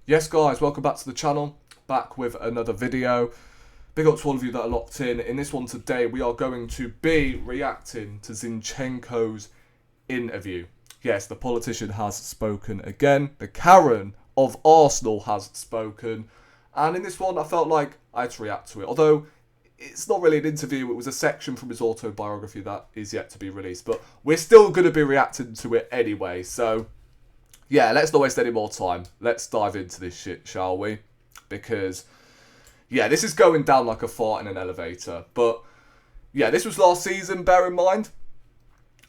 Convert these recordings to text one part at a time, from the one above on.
Yes guys, welcome back to the channel, back with another video. Big up to all of you that are locked in. In this one today we are going to be reacting to Zinchenko's interview. Yes, the politician has spoken again. The Karen of Arsenal has spoken. And in this one I felt like I had to react to it. Although it's not really an interview, it was a section from his autobiography that is yet to be released. But we're still going to be reacting to it anyway, so yeah, let's not waste any more time. Let's dive into this shit, shall we? Because, yeah, this is going down like a fart in an elevator. But, yeah, this was last season, bear in mind.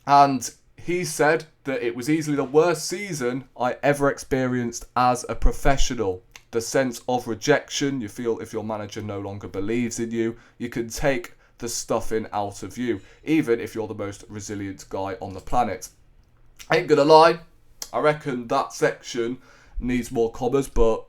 And he said that it was easily the worst season I ever experienced as a professional. The sense of rejection, you feel if your manager no longer believes in you, you can take the stuffing out of you, even if you're the most resilient guy on the planet. Ain't gonna lie, I reckon that section needs more commas, but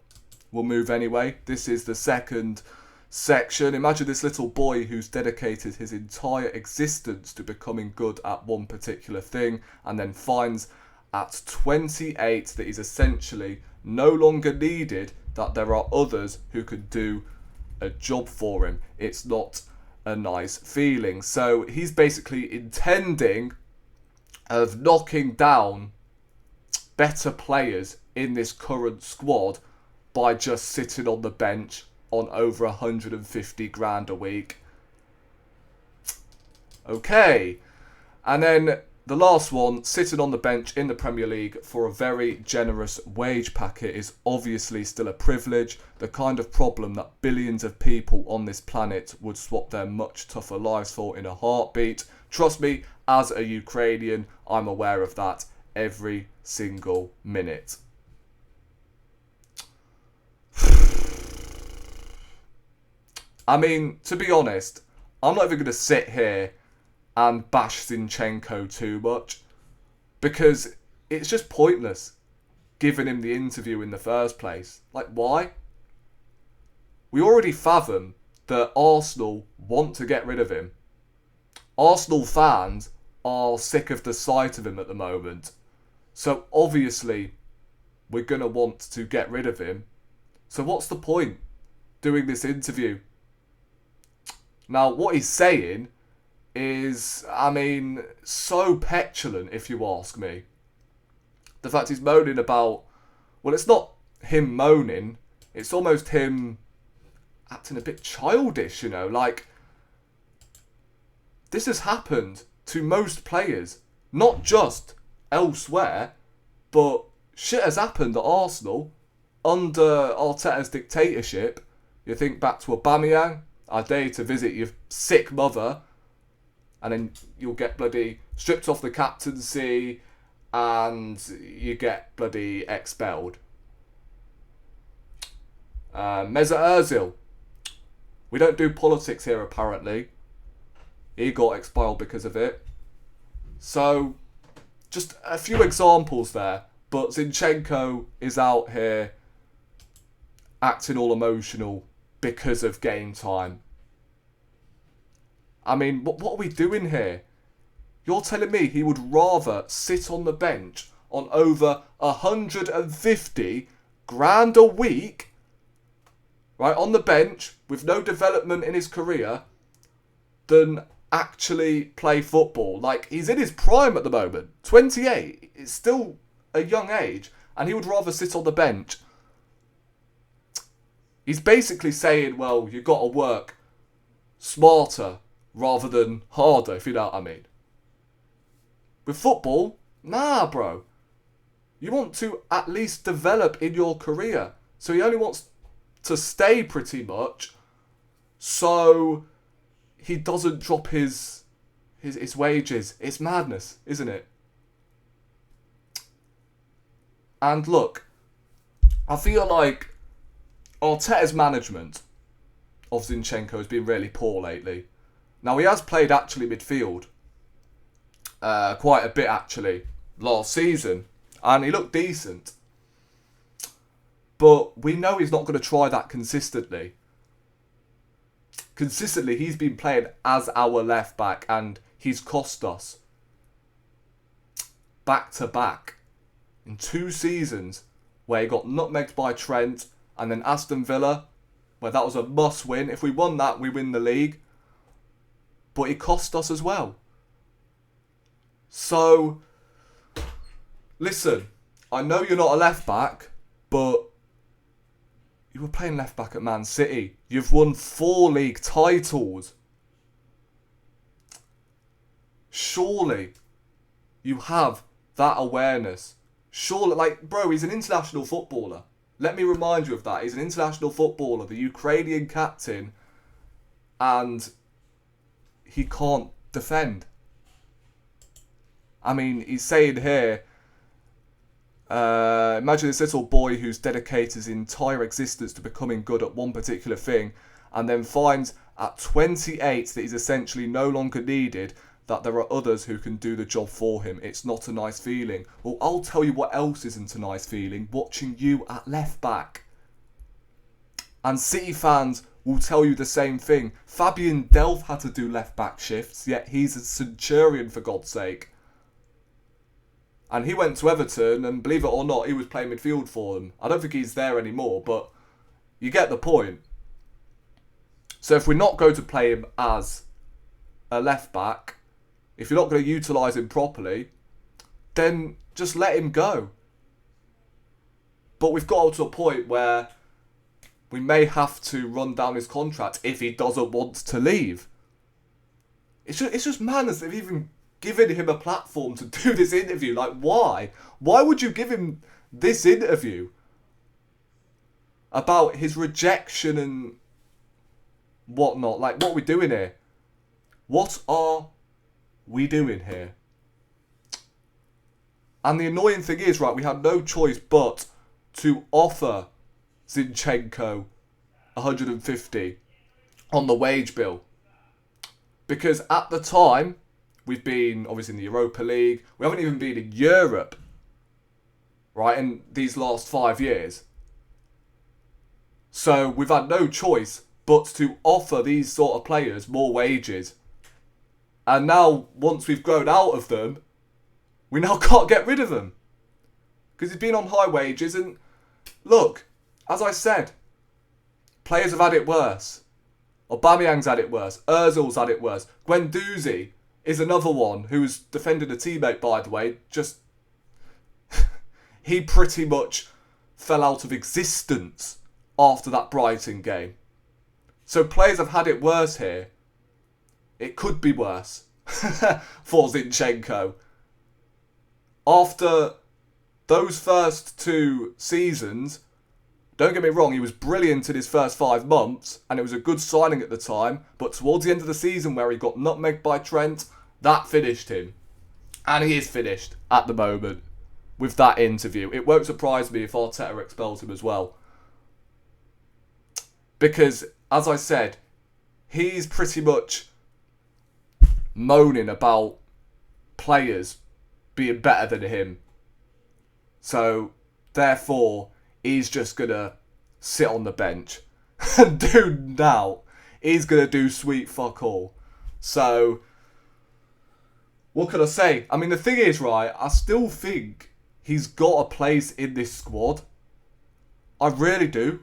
we'll move anyway. This is the second section. Imagine this little boy who's dedicated his entire existence to becoming good at one particular thing and then finds at 28 that he's essentially no longer needed, that there are others who could do a job for him. It's not a nice feeling. So he's basically intending of knocking down better players in this current squad by just sitting on the bench on over 150 grand a week. Okay. And then the last one, sitting on the bench in the Premier League for a very generous wage packet is obviously still a privilege, the kind of problem that billions of people on this planet would swap their much tougher lives for in a heartbeat. Trust me, as a Ukrainian, I'm aware of that every single minute. I mean, to be honest, I'm not even going to sit here and bash Zinchenko too much, because it's just pointless giving him the interview in the first place. Like, why? We already fathom that Arsenal want to get rid of him. Arsenal fans are sick of the sight of him at the moment. So obviously we're going to want to get rid of him. So what's the point doing this interview? Now, what he's saying is, I mean, so petulant, if you ask me. The fact he's moaning about, well, it's not him moaning, it's almost him acting a bit childish, you know, like, this has happened to most players, not just elsewhere, but shit has happened at Arsenal under Arteta's dictatorship. You think back to Aubameyang, I dare you to visit your sick mother, and then you'll get bloody stripped off the captaincy and you get bloody expelled. Mesut Ozil, we don't do politics here apparently. He got expelled because of it. So, just a few examples there. But Zinchenko is out here acting all emotional because of game time. I mean, what are we doing here? You're telling me he would rather sit on the bench on over 150 grand a week, right, on the bench with no development in his career, than actually play football? Like, he's in his prime at the moment. 28. It's still a young age. And he would rather sit on the bench. He's basically saying, well, you've got to work smarter rather than harder, if you know what I mean. With football, nah, bro. You want to at least develop in your career. So he only wants to stay pretty much, so he doesn't drop his wages. It's madness, isn't it? And look, I feel like Arteta's management of Zinchenko has been really poor lately. Now, he has played actually midfield quite a bit actually last season, and he looked decent. But we know he's not going to try that consistently. Consistently, he's been playing as our left back, and he's cost us back to back in 2 seasons where he got nutmegged by Trent, and then Aston Villa, where that was a must-win. If we won that, we win the league. But it cost us as well. So, listen, I know you're not a left-back, but you were playing left-back at Man City. You've won 4 league titles. Surely you have that awareness. Surely, like, bro, he's an international footballer. Let me remind you of that. He's an international footballer, the Ukrainian captain, and he can't defend. I mean, he's saying here, imagine this little boy who's dedicated his entire existence to becoming good at one particular thing, and then finds at 28 that he's essentially no longer needed, that there are others who can do the job for him. It's not a nice feeling. Well, I'll tell you what else isn't a nice feeling. Watching you at left back. And City fans will tell you the same thing. Fabian Delph had to do left back shifts, yet he's a Centurion, for God's sake. And he went to Everton, and believe it or not, he was playing midfield for them. I don't think he's there anymore, but you get the point. So if we're not going to play him as a left back, if you're not going to utilise him properly, then just let him go. But we've got to a point where we may have to run down his contract if he doesn't want to leave. It's just madness they've even given him a platform to do this interview. Like, why? Why would you give him this interview about his rejection and whatnot? Like, what are we doing here? What are we doing here? And the annoying thing is, right, we had no choice but to offer Zinchenko 150 on the wage bill. Because at the time, we've been obviously in the Europa League. We haven't even been in Europe, right, in these last 5 years. So we've had no choice but to offer these sort of players more wages. And now, once we've grown out of them, we now can't get rid of them. Because he's been on high wages. And look, as I said, players have had it worse. Aubameyang's had it worse. Ozil's had it worse. Guendouzi is another one who's defended a teammate, by the way. Just, he pretty much fell out of existence after that Brighton game. So players have had it worse here. It could be worse for Zinchenko. After those first 2 seasons, don't get me wrong, he was brilliant in his first 5 months, and it was a good signing at the time, but towards the end of the season where he got nutmegged by Trent, that finished him. And he is finished at the moment with that interview. It won't surprise me if Arteta expels him as well. Because, as I said, he's pretty much moaning about players being better than him. So, therefore, he's just going to sit on the bench and do now. He's going to do sweet fuck all. So, what can I say? I mean, the thing is, right, I still think he's got a place in this squad. I really do.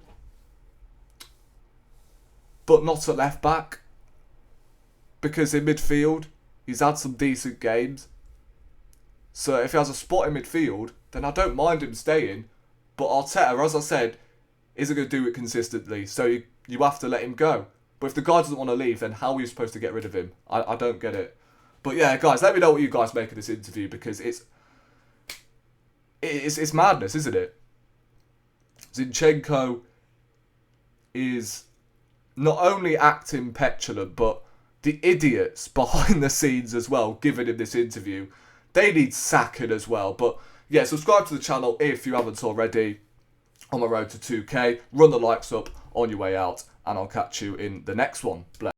But not at left back. Because in midfield, he's had some decent games. So if he has a spot in midfield, then I don't mind him staying. But Arteta, as I said, isn't going to do it consistently. So you have to let him go. But if the guy doesn't want to leave, then how are you supposed to get rid of him? I don't get it. But yeah, guys, let me know what you guys make of this interview. Because it's madness, isn't it? Zinchenko is not only acting petulant, but the idiots behind the scenes as well, giving him this interview, they need sacking as well. But yeah, subscribe to the channel if you haven't already. On my road to 2K, run the likes up on your way out, and I'll catch you in the next one. Bless.